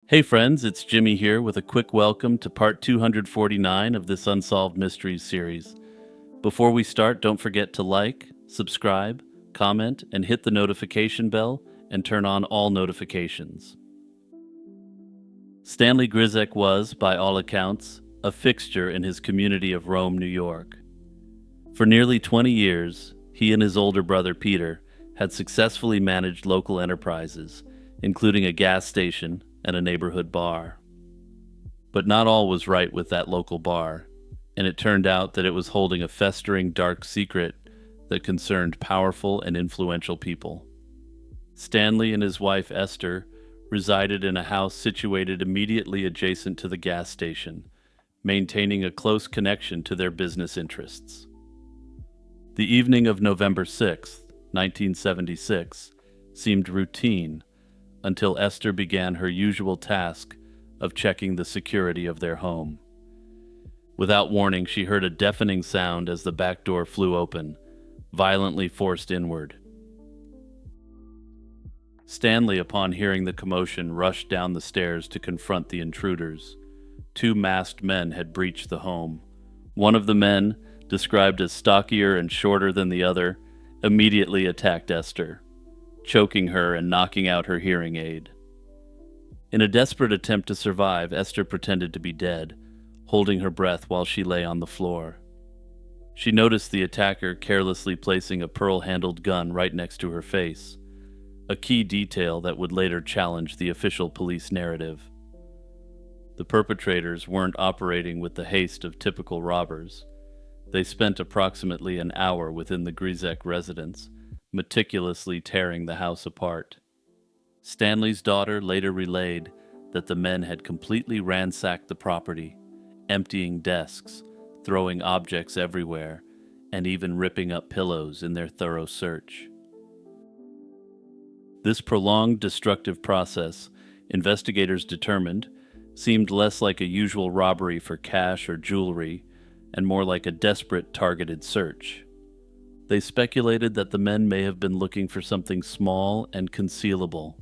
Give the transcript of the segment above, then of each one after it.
Hey friends, it's Jimmy here with a quick welcome to part 249 of this Unsolved Mysteries series. Before we start, don't forget to like, subscribe, comment, and hit the notification bell and turn on all notifications. Stanley Grizek was, by all accounts, a fixture in his community of Rome, New York. For nearly 20 years, he and his older brother Peter had successfully managed local enterprises, including a gas station and a neighborhood bar. But not all was right with that local bar, and it turned out that it was holding a festering dark secret that concerned powerful and influential people. Stanley and his wife Esther resided in a house situated immediately adjacent to the gas station, maintaining a close connection to their business interests. The evening of November 6th, 1976, seemed routine until Esther began her usual task of checking the security of their home. Without warning, she heard a deafening sound as the back door flew open, violently forced inward. Stanley, upon hearing the commotion, rushed down the stairs to confront the intruders. Two masked men had breached the home. One of the men, described as stockier and shorter than the other, immediately attacked Esther, choking her and knocking out her hearing aid. In a desperate attempt to survive, Esther pretended to be dead, holding her breath while she lay on the floor. She noticed the attacker carelessly placing a pearl-handled gun right next to her face, a key detail that would later challenge the official police narrative. The perpetrators weren't operating with the haste of typical robbers. They spent approximately an hour within the Grizek residence, meticulously tearing the house apart. Stanley's daughter later relayed that the men had completely ransacked the property, emptying desks, throwing objects everywhere, and even ripping up pillows in their thorough search. This prolonged destructive process, investigators determined, seemed less like a usual robbery for cash or jewelry and more like a desperate targeted search. They speculated that the men may have been looking for something small and concealable,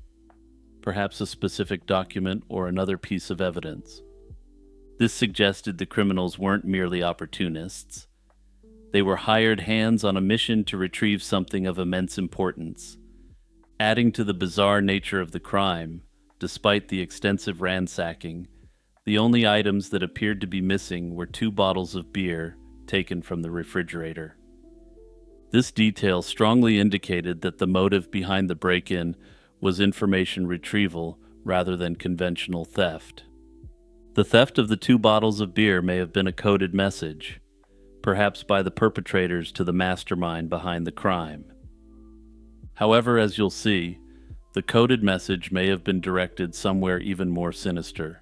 perhaps a specific document or another piece of evidence. This suggested the criminals weren't merely opportunists. They were hired hands on a mission to retrieve something of immense importance. Adding to the bizarre nature of the crime, despite the extensive ransacking, the only items that appeared to be missing were 2 bottles of beer taken from the refrigerator. This detail strongly indicated that the motive behind the break-in was information retrieval rather than conventional theft. The theft of the 2 bottles of beer may have been a coded message, perhaps by the perpetrators to the mastermind behind the crime. However, as you'll see, the coded message may have been directed somewhere even more sinister,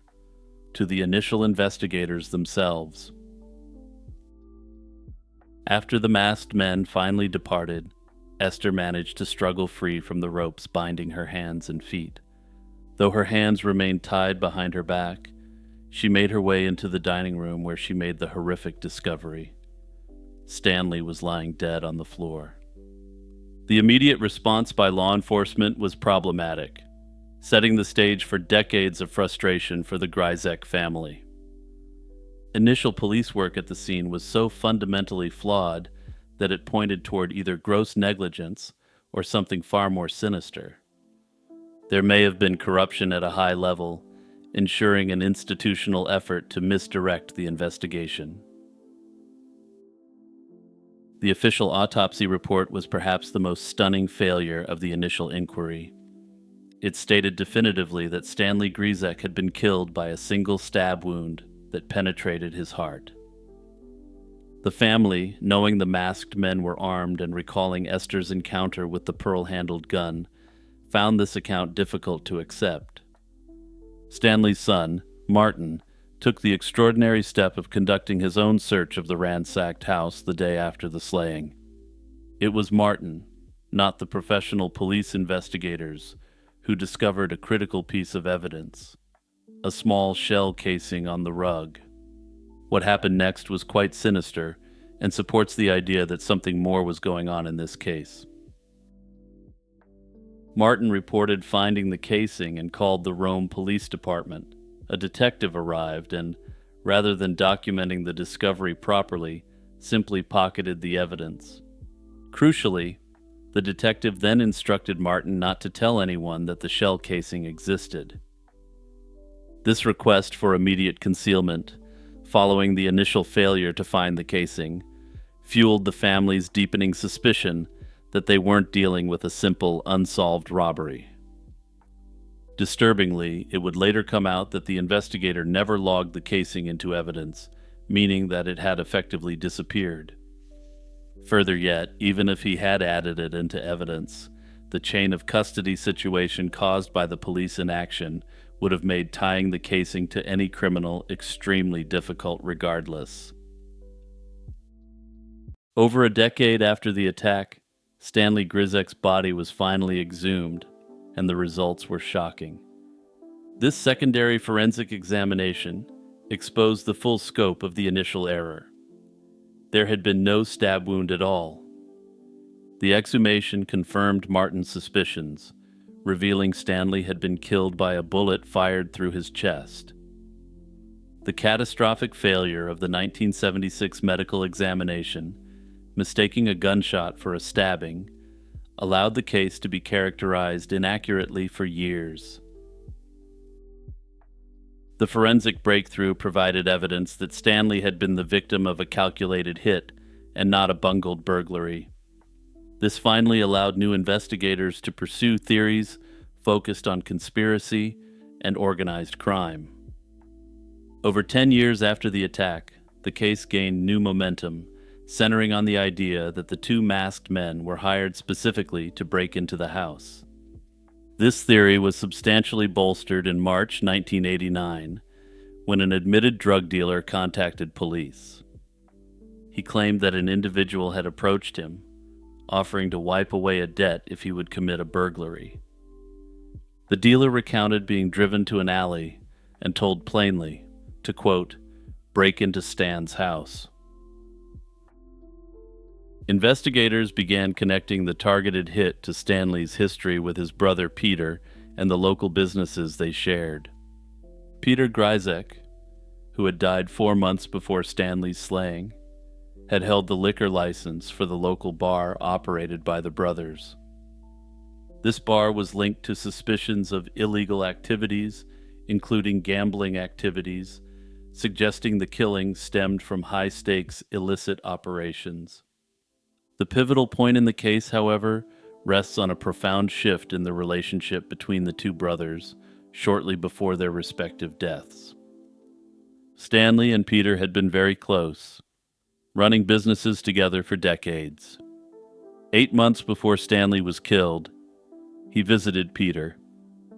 to the initial investigators themselves. After the masked men finally departed, Esther managed to struggle free from the ropes binding her hands and feet. Though her hands remained tied behind her back, she made her way into the dining room where she made the horrific discovery. Stanley was lying dead on the floor. The immediate response by law enforcement was problematic, setting the stage for decades of frustration for the Grizek family. Initial police work at the scene was so fundamentally flawed that it pointed toward either gross negligence or something far more sinister. There may have been corruption at a high level, ensuring an institutional effort to misdirect the investigation. The official autopsy report was perhaps the most stunning failure of the initial inquiry. It stated definitively that Stanley Grizek had been killed by a single stab wound that penetrated his heart. The family, knowing the masked men were armed and recalling Esther's encounter with the pearl-handled gun, found this account difficult to accept. Stanley's son, Martin, took the extraordinary step of conducting his own search of the ransacked house the day after the slaying. It was Martin, not the professional police investigators, who discovered a critical piece of evidence: a small shell casing on the rug. What happened next was quite sinister and supports the idea that something more was going on in this case. Martin reported finding the casing and called the Rome Police Department. A detective arrived and, rather than documenting the discovery properly, simply pocketed the evidence. Crucially, the detective then instructed Martin not to tell anyone that the shell casing existed. This request for immediate concealment, following the initial failure to find the casing, fueled the family's deepening suspicion that they weren't dealing with a simple, unsolved robbery. Disturbingly, it would later come out that the investigator never logged the casing into evidence, meaning that it had effectively disappeared. Further yet, even if he had added it into evidence, the chain of custody situation caused by the police inaction would have made tying the casing to any criminal extremely difficult regardless. Over a decade after the attack, Stanley Grizek's body was finally exhumed, and the results were shocking. This secondary forensic examination exposed the full scope of the initial error. There had been no stab wound at all. The exhumation confirmed Martin's suspicions, revealing Stanley had been killed by a bullet fired through his chest. The catastrophic failure of the 1976 medical examination, mistaking a gunshot for a stabbing, allowed the case to be characterized inaccurately for years. The forensic breakthrough provided evidence that Stanley had been the victim of a calculated hit and not a bungled burglary. This finally allowed new investigators to pursue theories focused on conspiracy and organized crime. Over 10 years after the attack, the case gained new momentum, centering on the idea that the two masked men were hired specifically to break into the house. This theory was substantially bolstered in March 1989, when an admitted drug dealer contacted police. He claimed that an individual had approached him, offering to wipe away a debt if he would commit a burglary. The dealer recounted being driven to an alley and told plainly to, quote, break into Stan's house. Investigators began connecting the targeted hit to Stanley's history with his brother Peter and the local businesses they shared. Peter Grizek, who had died 4 months before Stanley's slaying, had held the liquor license for the local bar operated by the brothers. This bar was linked to suspicions of illegal activities, including gambling activities, suggesting the killing stemmed from high-stakes illicit operations. The pivotal point in the case, however, rests on a profound shift in the relationship between the two brothers shortly before their respective deaths. Stanley and Peter had been very close, running businesses together for decades. 8 months before Stanley was killed, he visited Peter,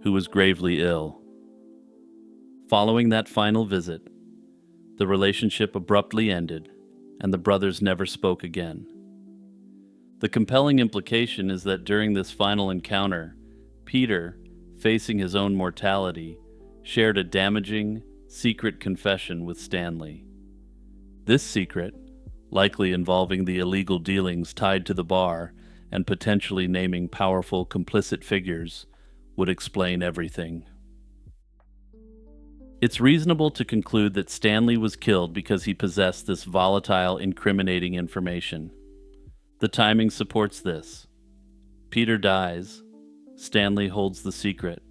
who was gravely ill. Following that final visit, the relationship abruptly ended, and the brothers never spoke again. The compelling implication is that during this final encounter, Peter, facing his own mortality, shared a damaging, secret confession with Stanley. This secret, likely involving the illegal dealings tied to the bar and potentially naming powerful complicit figures, would explain everything. It's reasonable to conclude that Stanley was killed because he possessed this volatile, incriminating information. The timing supports this. Peter dies, Stanley holds the secret,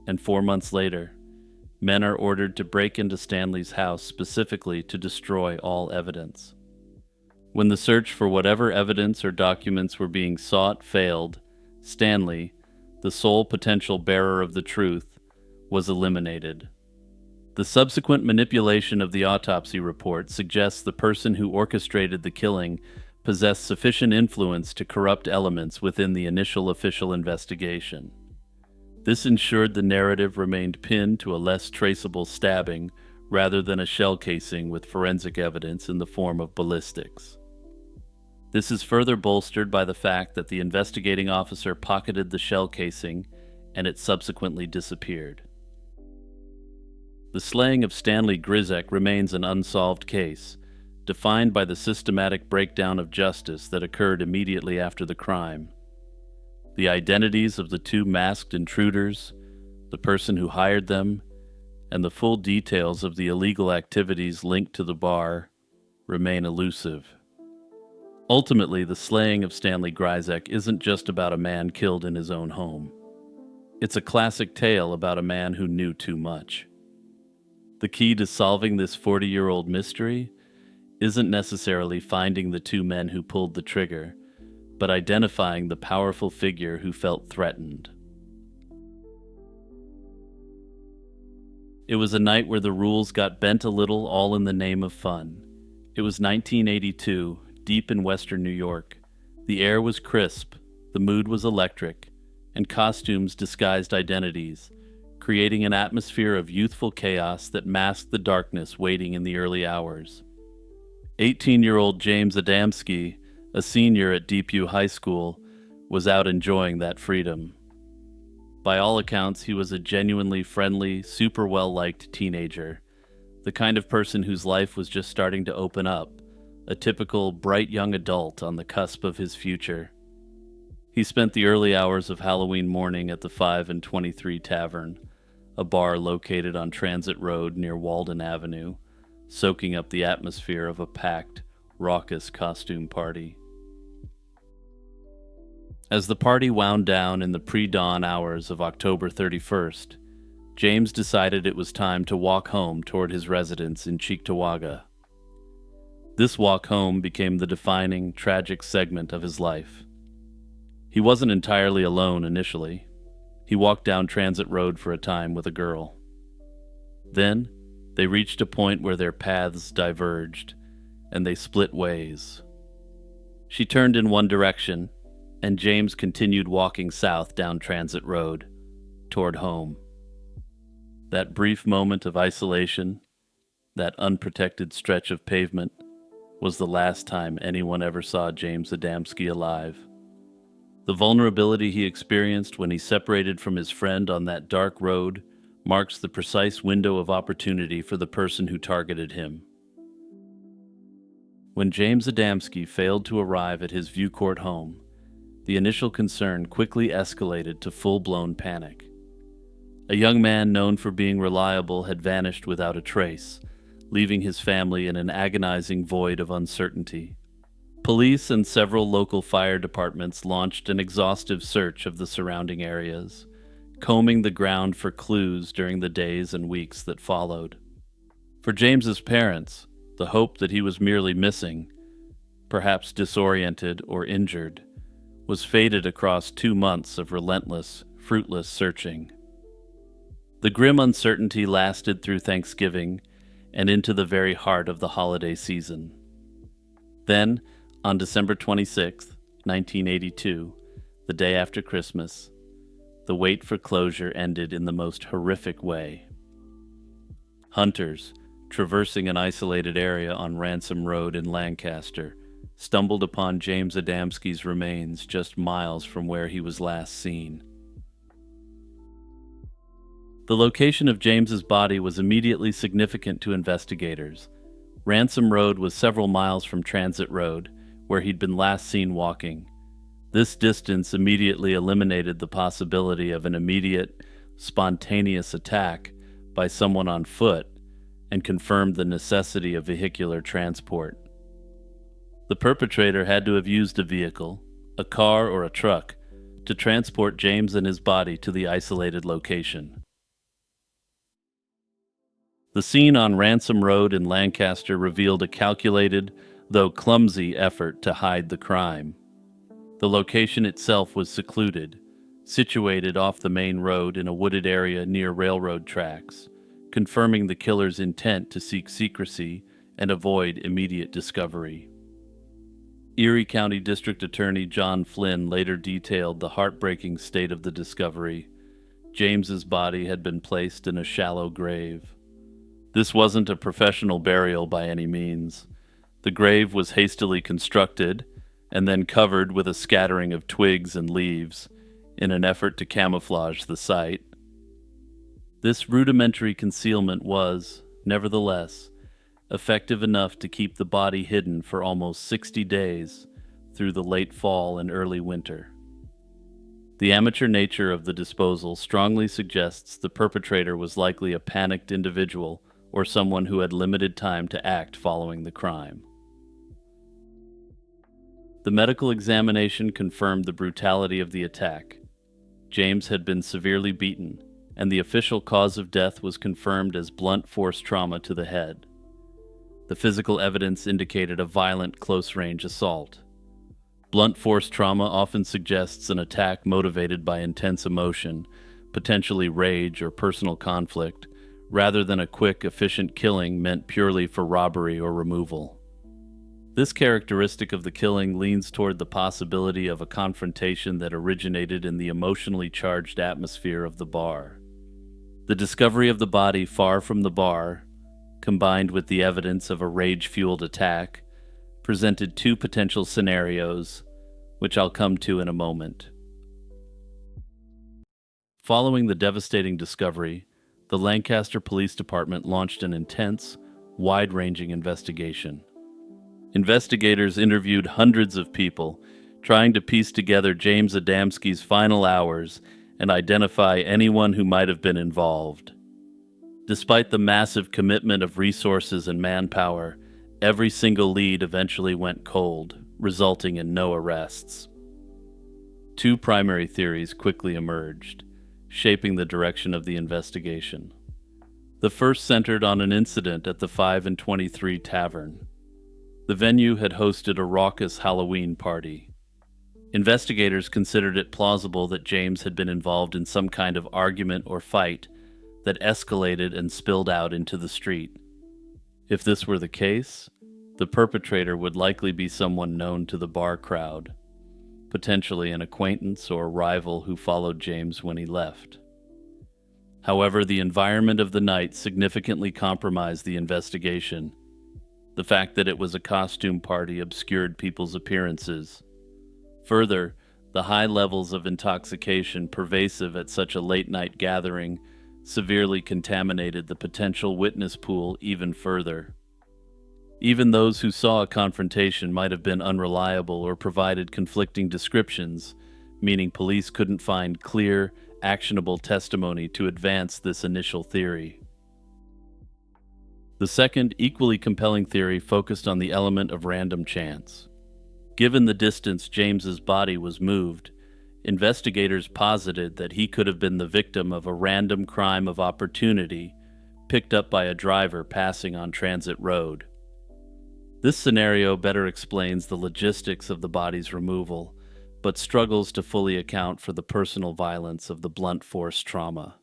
and 4 months later, men are ordered to break into Stanley's house specifically to destroy all evidence. When the search for whatever evidence or documents were being sought failed, Stanley, the sole potential bearer of the truth, was eliminated. The subsequent manipulation of the autopsy report suggests the person who orchestrated the killing possessed sufficient influence to corrupt elements within the initial official investigation. This ensured the narrative remained pinned to a less traceable stabbing rather than a shell casing with forensic evidence in the form of ballistics. This is further bolstered by the fact that the investigating officer pocketed the shell casing and it subsequently disappeared. The slaying of Stanley Grizek remains an unsolved case, defined by the systematic breakdown of justice that occurred immediately after the crime. The identities of the two masked intruders, the person who hired them, and the full details of the illegal activities linked to the bar remain elusive. Ultimately, the slaying of Stanley Gryzek isn't just about a man killed in his own home. It's a classic tale about a man who knew too much. The key to solving this 40-year-old mystery isn't necessarily finding the two men who pulled the trigger, but identifying the powerful figure who felt threatened. It was a night where the rules got bent a little, all in the name of fun. It was 1982, deep in western New York. The air was crisp, the mood was electric, and costumes disguised identities, creating an atmosphere of youthful chaos that masked the darkness waiting in the early hours. 18-year-old James Adamski, a senior at Deepview High School, was out enjoying that freedom. By all accounts, he was a genuinely friendly, super well-liked teenager, the kind of person whose life was just starting to open up, a typical bright young adult on the cusp of his future. He spent the early hours of Halloween morning at the 5 and 23 Tavern, a bar located on Transit Road near Walden Avenue, soaking up the atmosphere of a packed, raucous costume party. As the party wound down in the pre-dawn hours of October 31st, James decided it was time to walk home toward his residence in Cheektowaga. This walk home became the defining, tragic segment of his life. He wasn't entirely alone initially. He walked down Transit Road for a time with a girl. Then, they reached a point where their paths diverged, and they split ways. She turned in one direction, and James continued walking south down Transit Road, toward home. That brief moment of isolation, that unprotected stretch of pavement, was the last time anyone ever saw James Adamski alive. The vulnerability he experienced when he separated from his friend on that dark road marks the precise window of opportunity for the person who targeted him. When James Adamski failed to arrive at his View Court home, the initial concern quickly escalated to full-blown panic. A young man known for being reliable had vanished without a trace, leaving his family in an agonizing void of uncertainty. Police and several local fire departments launched an exhaustive search of the surrounding areas, combing the ground for clues during the days and weeks that followed. For James's parents, the hope that he was merely missing, perhaps disoriented or injured, was faded across 2 months of relentless, fruitless searching. The grim uncertainty lasted through Thanksgiving and into the very heart of the holiday season. Then, on December 26, 1982, the day after Christmas, the wait for closure ended in the most horrific way. Hunters, traversing an isolated area on Ransom Road in Lancaster, stumbled upon James Adamski's remains just miles from where he was last seen. The location of James's body was immediately significant to investigators. Ransom Road was several miles from Transit Road, where he'd been last seen walking. This distance immediately eliminated the possibility of an immediate, spontaneous attack by someone on foot and confirmed the necessity of vehicular transport. The perpetrator had to have used a vehicle, a car or a truck, to transport James and his body to the isolated location. The scene on Ransom Road in Lancaster revealed a calculated, though clumsy, effort to hide the crime. The location itself was secluded, situated off the main road in a wooded area near railroad tracks, confirming the killer's intent to seek secrecy and avoid immediate discovery. Erie County District Attorney John Flynn later detailed the heartbreaking state of the discovery. James's body had been placed in a shallow grave. This wasn't a professional burial by any means. The grave was hastily constructed and then covered with a scattering of twigs and leaves in an effort to camouflage the site. This rudimentary concealment was, nevertheless, effective enough to keep the body hidden for almost 60 days through the late fall and early winter. The amateur nature of the disposal strongly suggests the perpetrator was likely a panicked individual or someone who had limited time to act following the crime. The medical examination confirmed the brutality of the attack. James had been severely beaten, and the official cause of death was confirmed as blunt force trauma to the head. The physical evidence indicated a violent close-range assault. Blunt force trauma often suggests an attack motivated by intense emotion, potentially rage or personal conflict, rather than a quick, efficient killing meant purely for robbery or removal. This characteristic of the killing leans toward the possibility of a confrontation that originated in the emotionally charged atmosphere of the bar. The discovery of the body far from the bar, combined with the evidence of a rage-fueled attack, presented two potential scenarios, which I'll come to in a moment. Following the devastating discovery, the Lancaster Police Department launched an intense, wide-ranging investigation. Investigators interviewed hundreds of people, trying to piece together James Adamski's final hours and identify anyone who might have been involved. Despite the massive commitment of resources and manpower, every single lead eventually went cold, resulting in no arrests. Two primary theories quickly emerged, shaping the direction of the investigation. The first centered on an incident at the 5 and 23 Tavern. The venue had hosted a raucous Halloween party. Investigators considered it plausible that James had been involved in some kind of argument or fight that escalated and spilled out into the street. If this were the case, the perpetrator would likely be someone known to the bar crowd, potentially an acquaintance or rival who followed James when he left. However, the environment of the night significantly compromised the investigation. The fact that it was a costume party obscured people's appearances. Further, the high levels of intoxication pervasive at such a late-night gathering severely contaminated the potential witness pool even further. Even those who saw a confrontation might have been unreliable or provided conflicting descriptions, meaning police couldn't find clear, actionable testimony to advance this initial theory. The second, equally compelling theory focused on the element of random chance. Given the distance James's body was moved, investigators posited that he could have been the victim of a random crime of opportunity picked up by a driver passing on Transit Road. This scenario better explains the logistics of the body's removal, but struggles to fully account for the personal violence of the blunt force trauma.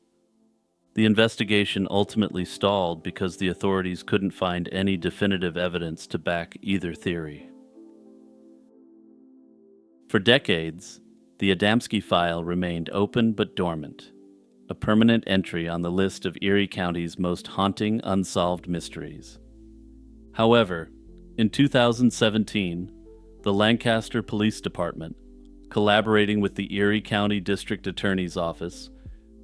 The investigation ultimately stalled because the authorities couldn't find any definitive evidence to back either theory. For decades, the Adamski file remained open but dormant, a permanent entry on the list of Erie County's most haunting unsolved mysteries. However, in 2017, the Lancaster Police Department, collaborating with the Erie County District Attorney's Office,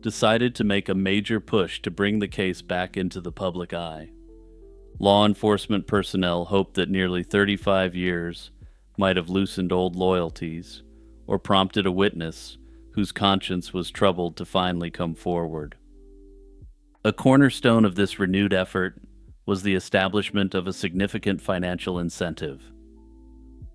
decided to make a major push to bring the case back into the public eye. Law enforcement personnel hoped that nearly 35 years might have loosened old loyalties or prompted a witness whose conscience was troubled to finally come forward. A cornerstone of this renewed effort was the establishment of a significant financial incentive.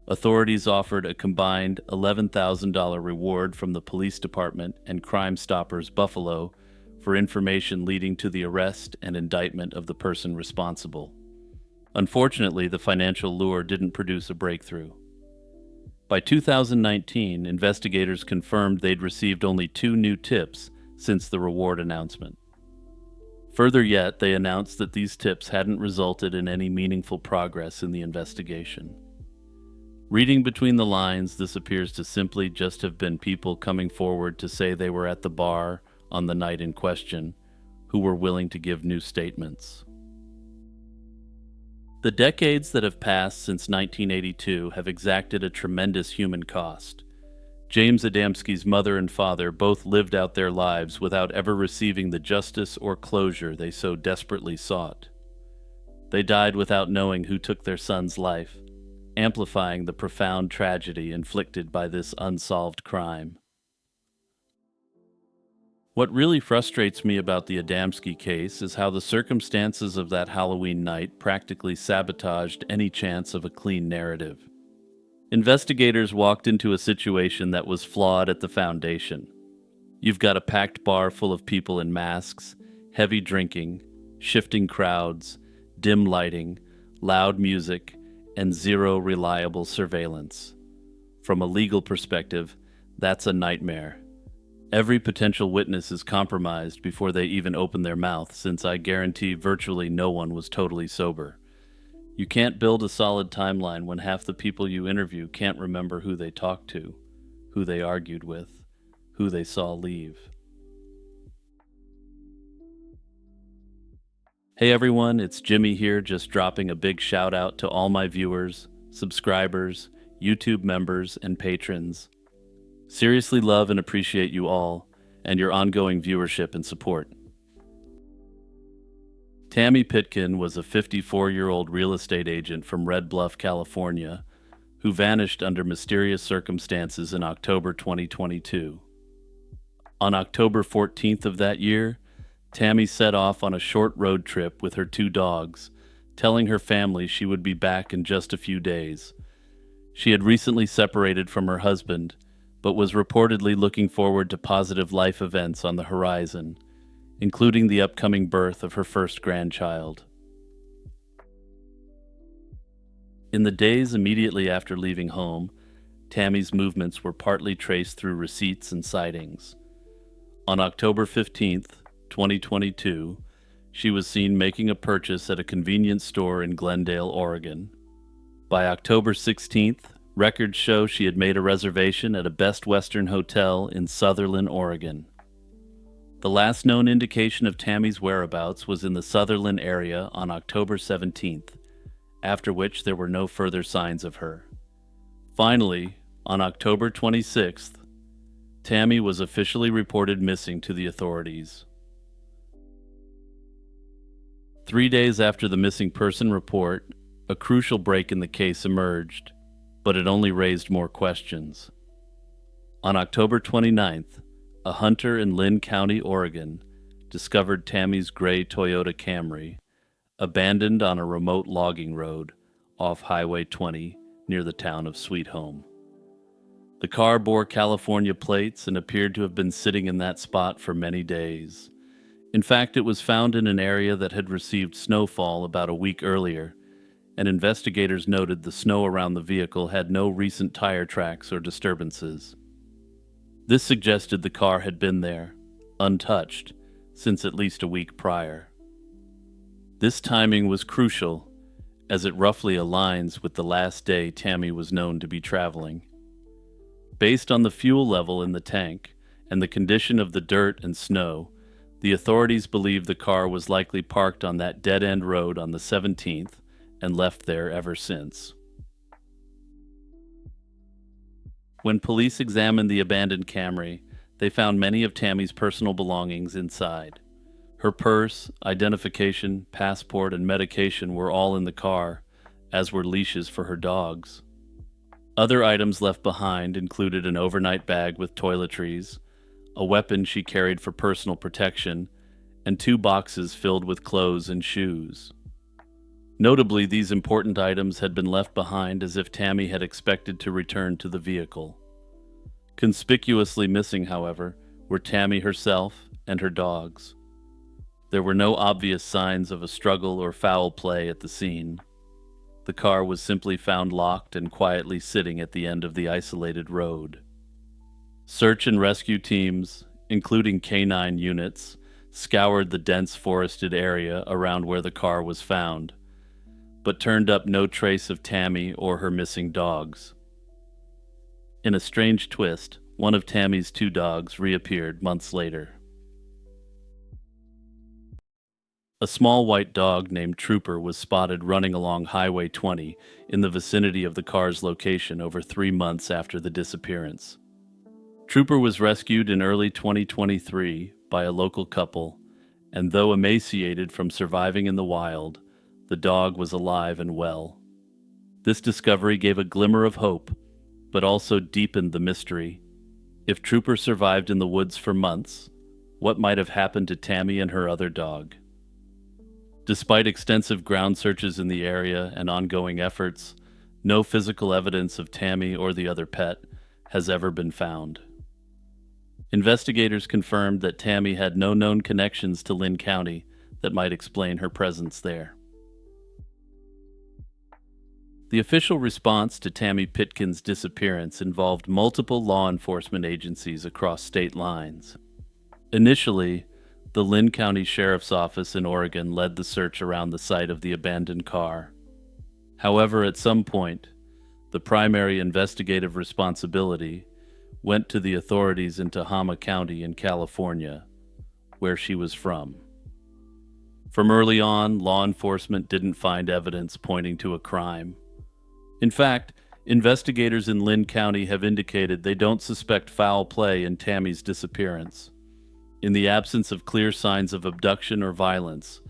Authorities offered a combined $11,000 reward from the police department and Crime Stoppers Buffalo for information leading to the arrest and indictment of the person responsible. Unfortunately, the financial lure didn't produce a breakthrough. By 2019, investigators confirmed they'd received only 2 new tips since the reward announcement. Further yet, they announced that these tips hadn't resulted in any meaningful progress in the investigation. Reading between the lines, this appears to simply just have been people coming forward to say they were at the bar on the night in question, who were willing to give new statements. The decades that have passed since 1982 have exacted a tremendous human cost. James Adamski's mother and father both lived out their lives without ever receiving the justice or closure they so desperately sought. They died without knowing who took their son's life, amplifying the profound tragedy inflicted by this unsolved crime. What really frustrates me about the Adamski case is how the circumstances of that Halloween night practically sabotaged any chance of a clean narrative. Investigators walked into a situation that was flawed at the foundation. You've got a packed bar full of people in masks, heavy drinking, shifting crowds, dim lighting, loud music, and zero reliable surveillance. From a legal perspective, that's a nightmare. Every potential witness is compromised before they even open their mouth, since I guarantee virtually no one was totally sober. You can't build a solid timeline when half the people you interview can't remember who they talked to, who they argued with, who they saw leave. Hey everyone, it's Jimmy here, just dropping a big shout out to all my viewers, subscribers, YouTube members, and patrons. Seriously love and appreciate you all, and your ongoing viewership and support. Tammy Pitkin was a 54-year-old real estate agent from Red Bluff, California, who vanished under mysterious circumstances in October 2022. On October 14th of that year, Tammy set off on a short road trip with her two dogs, telling her family she would be back in just a few days. She had recently separated from her husband, but was reportedly looking forward to positive life events on the horizon, including the upcoming birth of her first grandchild. In the days immediately after leaving home, Tammy's movements were partly traced through receipts and sightings. On October 15th, 2022, she was seen making a purchase at a convenience store in Glendale, Oregon. By October 16th, records show she had made a reservation at a Best Western hotel in Sutherland, Oregon. The last known indication of Tammy's whereabouts was in the Sutherland area on October 17th, after which there were no further signs of her. Finally, on October 26th, Tammy was officially reported missing to the authorities. 3 days after the missing person report, a crucial break in the case emerged, but it only raised more questions. On October 29th, a hunter in Lynn County, Oregon, discovered Tammy's gray Toyota Camry, abandoned on a remote logging road off Highway 20 near the town of Sweet Home. The car bore California plates and appeared to have been sitting in that spot for many days. In fact, it was found in an area that had received snowfall about a week earlier, and investigators noted the snow around the vehicle had no recent tire tracks or disturbances. This suggested the car had been there, untouched, since at least a week prior. This timing was crucial, as it roughly aligns with the last day Tammy was known to be traveling. Based on the fuel level in the tank and the condition of the dirt and snow, the authorities believe the car was likely parked on that dead-end road on the 17th and left there ever since. When police examined the abandoned Camry, they found many of Tammy's personal belongings inside. Her purse, identification, passport, and medication were all in the car, as were leashes for her dogs. Other items left behind included an overnight bag with toiletries, a weapon she carried for personal protection, and 2 boxes filled with clothes and shoes. Notably, these important items had been left behind as if Tammy had expected to return to the vehicle. Conspicuously missing, however, were Tammy herself and her dogs. There were no obvious signs of a struggle or foul play at the scene. The car was simply found locked and quietly sitting at the end of the isolated road. Search and rescue teams, including canine units, scoured the dense forested area around where the car was found, but turned up no trace of Tammy or her missing dogs. In a strange twist, one of Tammy's 2 dogs reappeared months later. A small white dog named Trooper was spotted running along Highway 20 in the vicinity of the car's location over 3 months after the disappearance. Trooper was rescued in early 2023 by a local couple, and though emaciated from surviving in the wild, the dog was alive and well. This discovery gave a glimmer of hope, but also deepened the mystery. If Trooper survived in the woods for months, What might have happened to Tammy and her other dog? Despite extensive ground searches in the area and ongoing efforts, no physical evidence of Tammy or the other pet has ever been found. Investigators confirmed that Tammy had no known connections to Lynn County that might explain her presence there. The official response to Tammy Pitkin's disappearance involved multiple law enforcement agencies across state lines. Initially, the Lynn County Sheriff's Office in Oregon led the search around the site of the abandoned car. However, at some point, the primary investigative responsibility went to the authorities in Tehama County in California, where she was from. From early on, law enforcement didn't find evidence pointing to a crime. In fact, investigators in Lynn County have indicated they don't suspect foul play in Tammy's disappearance. In the absence of clear signs of abduction or violence,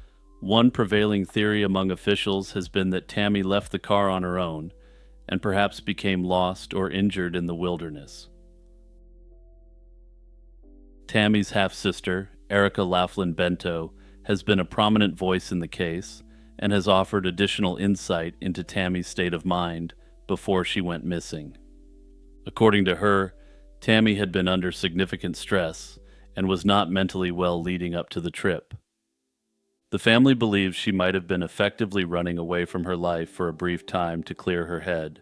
one prevailing theory among officials has been that Tammy left the car on her own and perhaps became lost or injured in the wilderness. Tammy's half-sister, Erica Laughlin Bento, has been a prominent voice in the case and has offered additional insight into Tammy's state of mind before she went missing. According to her, Tammy had been under significant stress and was not mentally well leading up to the trip. The family believes she might have been effectively running away from her life for a brief time to clear her head,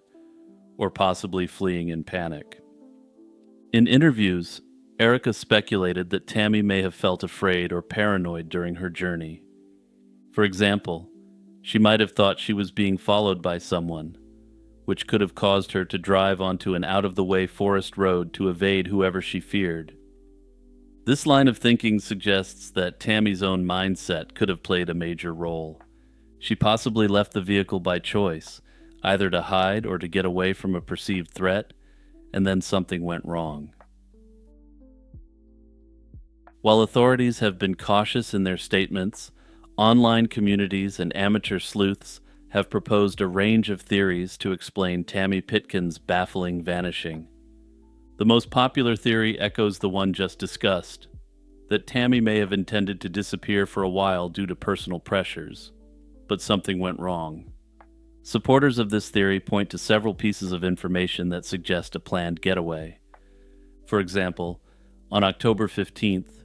or possibly fleeing in panic. In interviews, Erica speculated that Tammy may have felt afraid or paranoid during her journey. For example, she might have thought she was being followed by someone, which could have caused her to drive onto an out-of-the-way forest road to evade whoever she feared. This line of thinking suggests that Tammy's own mindset could have played a major role. She possibly left the vehicle by choice, either to hide or to get away from a perceived threat, and then something went wrong. While authorities have been cautious in their statements, online communities and amateur sleuths have proposed a range of theories to explain Tammy Pitkin's baffling vanishing. The most popular theory echoes the one just discussed, that Tammy may have intended to disappear for a while due to personal pressures, but something went wrong. Supporters of this theory point to several pieces of information that suggest a planned getaway. For example, on October 15th,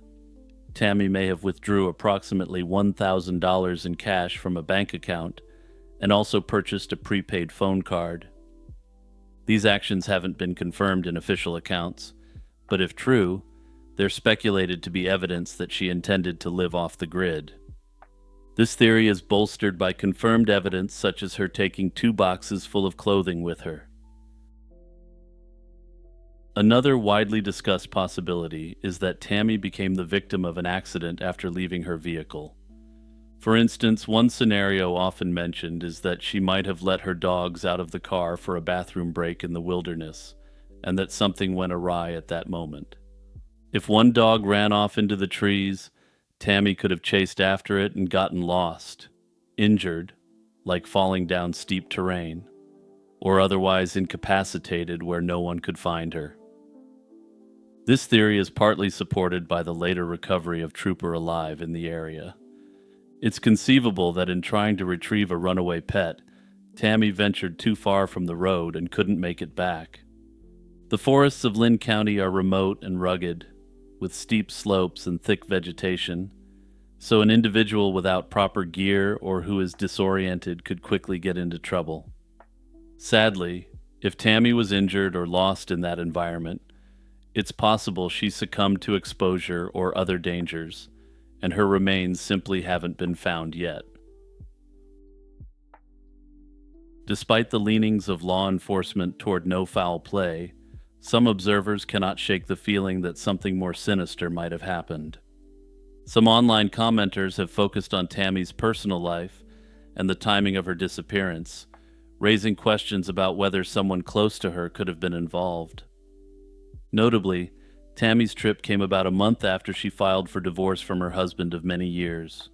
Tammy may have withdrew approximately $1,000 in cash from a bank account and also purchased a prepaid phone card. These actions haven't been confirmed in official accounts, but if true, they're speculated to be evidence that she intended to live off the grid. This theory is bolstered by confirmed evidence such as her taking 2 boxes full of clothing with her. Another widely discussed possibility is that Tammy became the victim of an accident after leaving her vehicle. For instance, one scenario often mentioned is that she might have let her dogs out of the car for a bathroom break in the wilderness, and that something went awry at that moment. If one dog ran off into the trees, Tammy could have chased after it and gotten lost, injured, like falling down steep terrain, or otherwise incapacitated where no one could find her. This theory is partly supported by the later recovery of Trooper alive in the area. It's conceivable that in trying to retrieve a runaway pet, Tammy ventured too far from the road and couldn't make it back. The forests of Lynn County are remote and rugged, with steep slopes and thick vegetation, so an individual without proper gear or who is disoriented could quickly get into trouble. Sadly, if Tammy was injured or lost in that environment, it's possible she succumbed to exposure or other dangers, and her remains simply haven't been found yet. Despite the leanings of law enforcement toward no foul play, some observers cannot shake the feeling that something more sinister might have happened. Some online commenters have focused on Tammy's personal life and the timing of her disappearance, raising questions about whether someone close to her could have been involved. Notably, Tammy's trip came about a month after she filed for divorce from her husband of many years.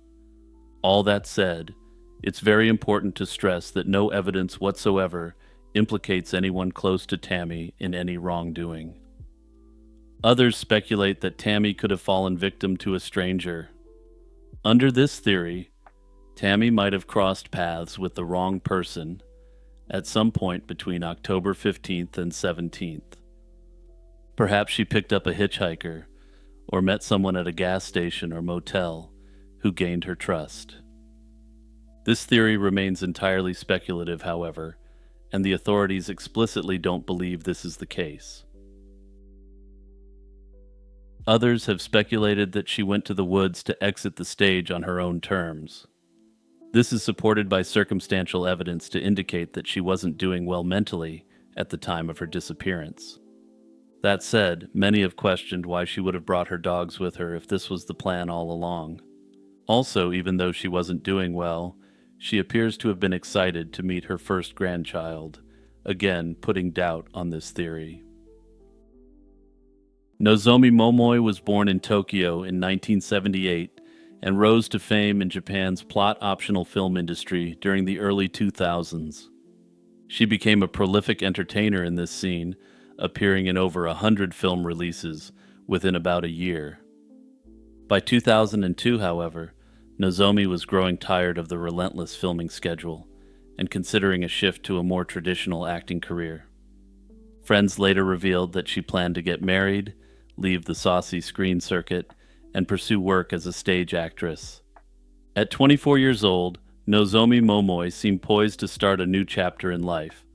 All that said, it's very important to stress that no evidence whatsoever implicates anyone close to Tammy in any wrongdoing. Others speculate that Tammy could have fallen victim to a stranger. Under this theory, Tammy might have crossed paths with the wrong person at some point between October 15th and 17th. Perhaps she picked up a hitchhiker or met someone at a gas station or motel who gained her trust. This theory remains entirely speculative, however, and the authorities explicitly don't believe this is the case. Others have speculated that she went to the woods to exit the stage on her own terms. This is supported by circumstantial evidence to indicate that she wasn't doing well mentally at the time of her disappearance. That said, many have questioned why she would have brought her dogs with her if this was the plan all along. Also, even though she wasn't doing well, she appears to have been excited to meet her first grandchild, again putting doubt on this theory. Nozomi Momoi was born in Tokyo in 1978 and rose to fame in Japan's plot-optional film industry during the early 2000s. She became a prolific entertainer in this scene, appearing in over 100 film releases within about a year. By 2002, however, Nozomi was growing tired of the relentless filming schedule and considering a shift to a more traditional acting career. Friends later revealed that she planned to get married, leave the saucy screen circuit, and pursue work as a stage actress. At 24 years old, Nozomi Momoi seemed poised to start a new chapter in life,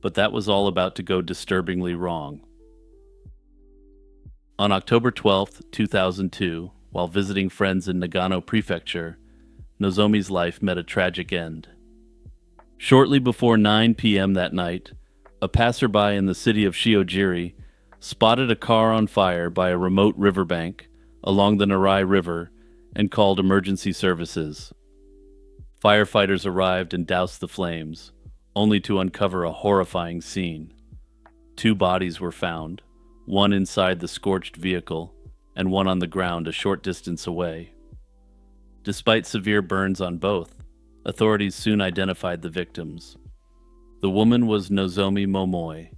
but that was all about to go disturbingly wrong. On October 12, 2002, while visiting friends in Nagano Prefecture, Nozomi's life met a tragic end. Shortly before 9 p.m. that night, a passerby in the city of Shiojiri spotted a car on fire by a remote riverbank along the Narai River and called emergency services. Firefighters arrived and doused the flames, only to uncover a horrifying scene. 2 bodies were found, one inside the scorched vehicle and one on the ground a short distance away. Despite severe burns on both, authorities soon identified the victims. The woman was Nozomi Momoi,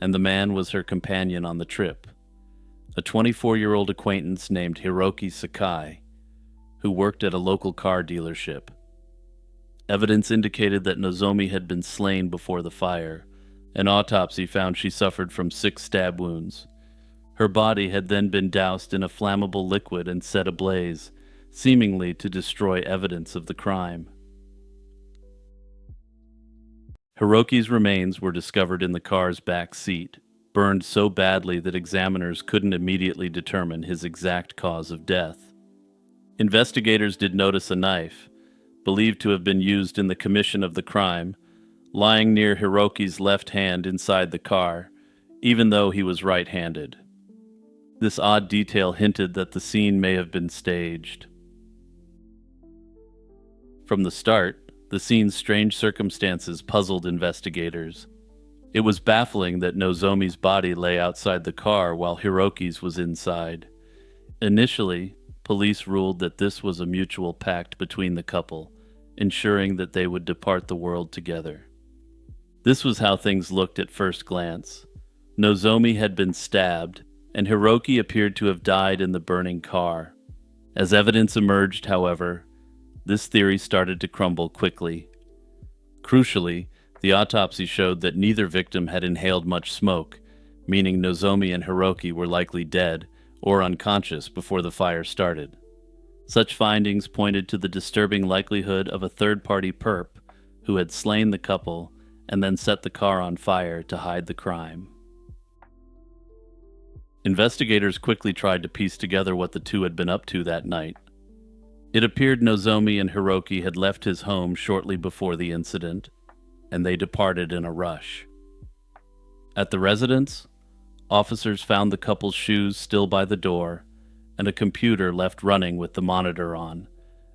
and the man was her companion on the trip, a 24-year-old acquaintance named Hiroki Sakai, who worked at a local car dealership. Evidence indicated that Nozomi had been slain before the fire. An autopsy found she suffered from 6 stab wounds. Her body had then been doused in a flammable liquid and set ablaze, seemingly to destroy evidence of the crime. Hiroki's remains were discovered in the car's back seat, burned so badly that examiners couldn't immediately determine his exact cause of death. Investigators did notice a knife, believed to have been used in the commission of the crime, lying near Hiroki's left hand inside the car, even though he was right-handed. This odd detail hinted that the scene may have been staged. From the start, the scene's strange circumstances puzzled investigators. It was baffling that Nozomi's body lay outside the car while Hiroki's was inside. Initially, police ruled that this was a mutual pact between the couple, ensuring that they would depart the world together. This was how things looked at first glance. Nozomi had been stabbed, and Hiroki appeared to have died in the burning car. As evidence emerged, however, this theory started to crumble quickly. Crucially, the autopsy showed that neither victim had inhaled much smoke, meaning Nozomi and Hiroki were likely dead or unconscious before the fire started. Such findings pointed to the disturbing likelihood of a third-party perp who had slain the couple and then set the car on fire to hide the crime. Investigators quickly tried to piece together what the two had been up to that night. It appeared Nozomi and Hiroki had left his home shortly before the incident, and they departed in a rush. At the residence, officers found the couple's shoes still by the door and a computer left running with the monitor on,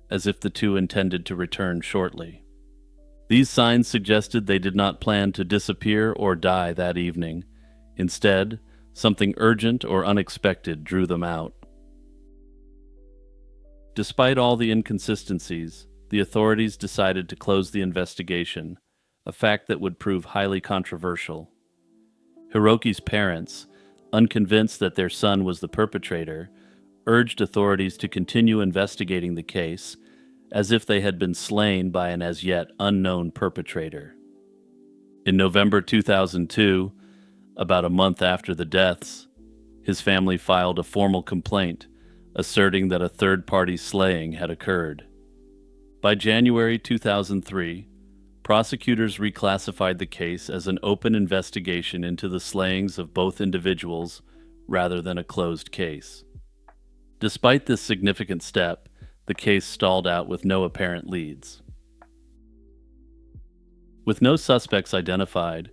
as if the two intended to return shortly. These signs suggested they did not plan to disappear or die that evening. Instead, something urgent or unexpected drew them out. Despite all the inconsistencies, the authorities decided to close the investigation, a fact that would prove highly controversial. Hiroki's parents, unconvinced that their son was the perpetrator, urged authorities to continue investigating the case as if they had been slain by an as yet unknown perpetrator. In November 2002, about a month after the deaths, his family filed a formal complaint asserting that a third-party slaying had occurred. By January 2003, prosecutors reclassified the case as an open investigation into the slayings of both individuals rather than a closed case. Despite this significant step, the case stalled out with no apparent leads. With no suspects identified,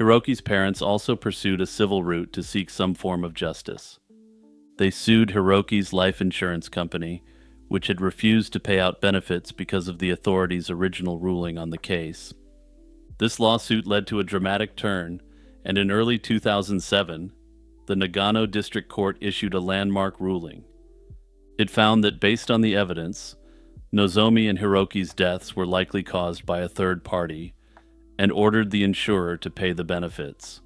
Hiroki's parents also pursued a civil route to seek some form of justice. They sued Hiroki's life insurance company, which had refused to pay out benefits because of the authorities' original ruling on the case. This lawsuit led to a dramatic turn, and in early 2007, the Nagano District Court issued a landmark ruling. It found that based on the evidence, Nozomi and Hiroki's deaths were likely caused by a third party, and ordered the insurer to pay the benefits.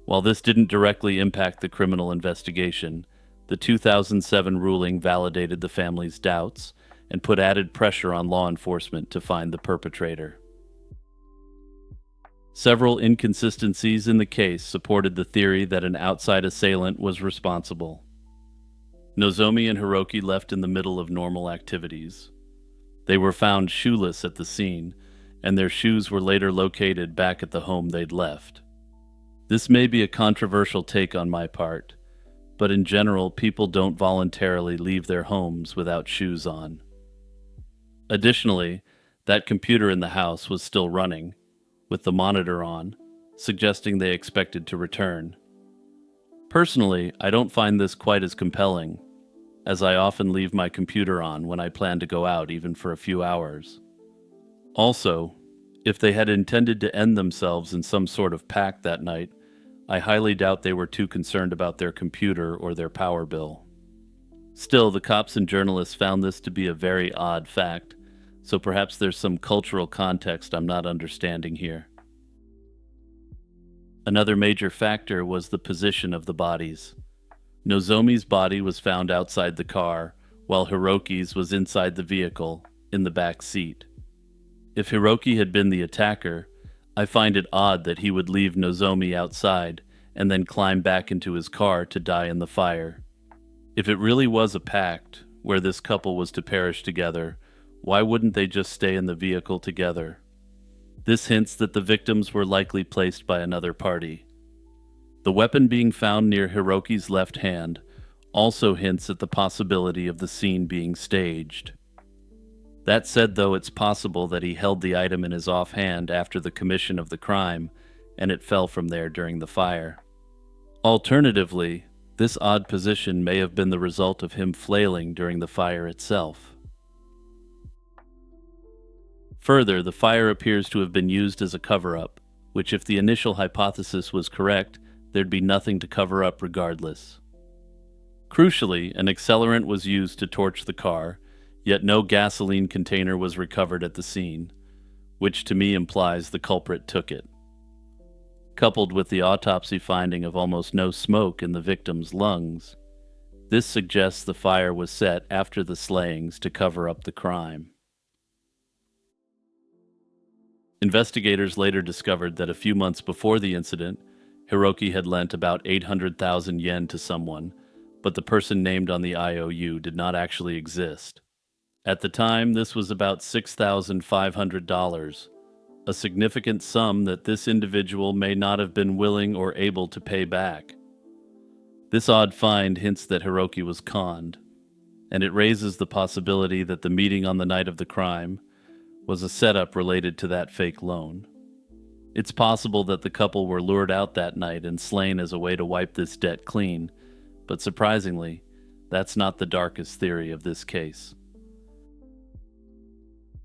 While this didn't directly impact the criminal investigation, the 2007 ruling validated the family's doubts and put added pressure on law enforcement to find the perpetrator. Several inconsistencies in the case supported the theory that an outside assailant was responsible. Nozomi and Hiroki left in the middle of normal activities. They were found shoeless at the scene, and their shoes were later located back at the home they'd left. This may be a controversial take on my part, but in general, people don't voluntarily leave their homes without shoes on. Additionally, that computer in the house was still running, with the monitor on, suggesting they expected to return. Personally, I don't find this quite as compelling, as I often leave my computer on when I plan to go out even for a few hours. Also, if they had intended to end themselves in some sort of pact that night, I highly doubt they were too concerned about their computer or their power bill. Still, the cops and journalists found this to be a very odd fact, so perhaps there's some cultural context I'm not understanding here. Another major factor was the position of the bodies. Nozomi's body was found outside the car, while Hiroki's was inside the vehicle, in the back seat. If Hiroki had been the attacker, I find it odd that he would leave Nozomi outside and then climb back into his car to die in the fire. If it really was a pact, where this couple was to perish together, why wouldn't they just stay in the vehicle together? This hints that the victims were likely placed by another party. The weapon being found near Hiroki's left hand also hints at the possibility of the scene being staged. That said, though, it's possible that he held the item in his offhand after the commission of the crime, and it fell from there during the fire. Alternatively, this odd position may have been the result of him flailing during the fire itself. Further, the fire appears to have been used as a cover-up, which, if the initial hypothesis was correct, there'd be nothing to cover up regardless. Crucially, an accelerant was used to torch the car, yet no gasoline container was recovered at the scene, which to me implies the culprit took it. Coupled with the autopsy finding of almost no smoke in the victim's lungs, this suggests the fire was set after the slayings to cover up the crime. Investigators later discovered that a few months before the incident, Hiroki had lent about 800,000 yen to someone, but the person named on the IOU did not actually exist. At the time, this was about $6,500, a significant sum that this individual may not have been willing or able to pay back. This odd find hints that Hiroki was conned, and it raises the possibility that the meeting on the night of the crime was a setup related to that fake loan. It's possible that the couple were lured out that night and slain as a way to wipe this debt clean, but surprisingly, that's not the darkest theory of this case.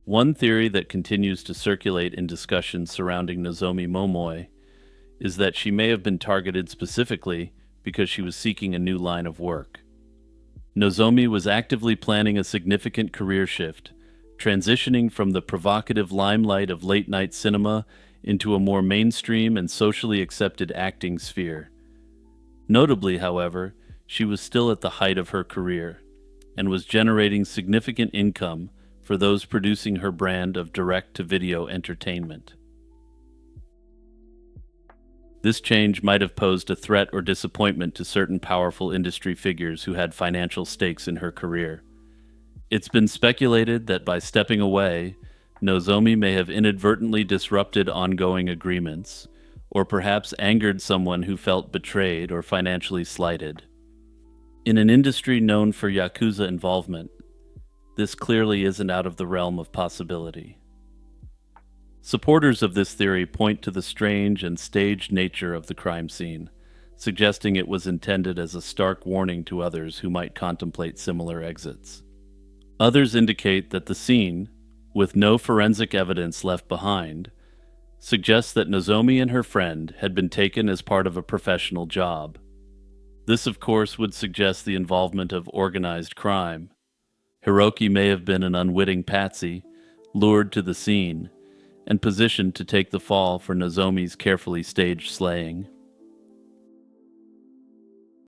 One theory that continues to circulate in discussions surrounding Nozomi Momoi is that she may have been targeted specifically because she was seeking a new line of work. Nozomi was actively planning a significant career shift, transitioning from the provocative limelight of late-night cinema into a more mainstream and socially accepted acting sphere. Notably, however, she was still at the height of her career and was generating significant income for those producing her brand of direct-to-video entertainment. This change might have posed a threat or disappointment to certain powerful industry figures who had financial stakes in her career. It's been speculated that by stepping away, Nozomi may have inadvertently disrupted ongoing agreements, or perhaps angered someone who felt betrayed or financially slighted. In an industry known for Yakuza involvement, this clearly isn't out of the realm of possibility. Supporters of this theory point to the strange and staged nature of the crime scene, suggesting it was intended as a stark warning to others who might contemplate similar exits. Others indicate that the scene, with no forensic evidence left behind, suggests that Nozomi and her friend had been taken as part of a professional job. This, of course, would suggest the involvement of organized crime. Hiroki may have been an unwitting patsy, lured to the scene, and positioned to take the fall for Nozomi's carefully staged slaying.